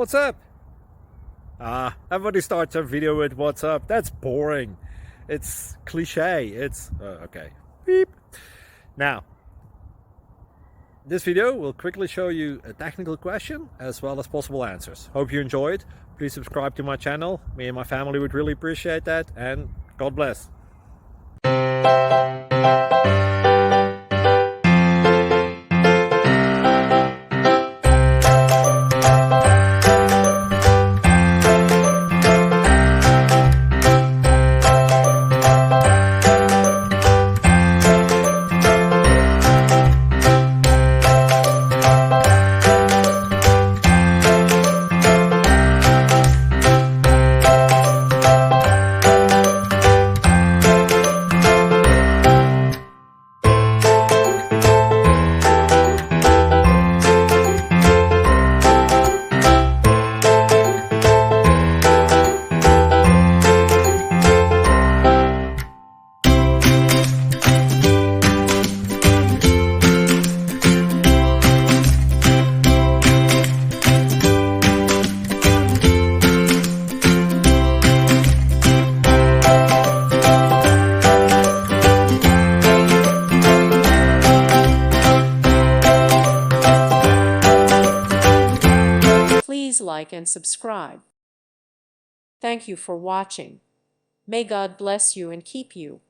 What's up? Everybody starts their video with what's up. That's boring. It's cliche. It's okay. Beep. Now, this video will quickly show you a technical question as well as possible answers. Hope you enjoyed. Please subscribe to my channel. Me and my family would really appreciate that, and God bless. Please like and subscribe. Thank you for watching. May God bless you and keep you.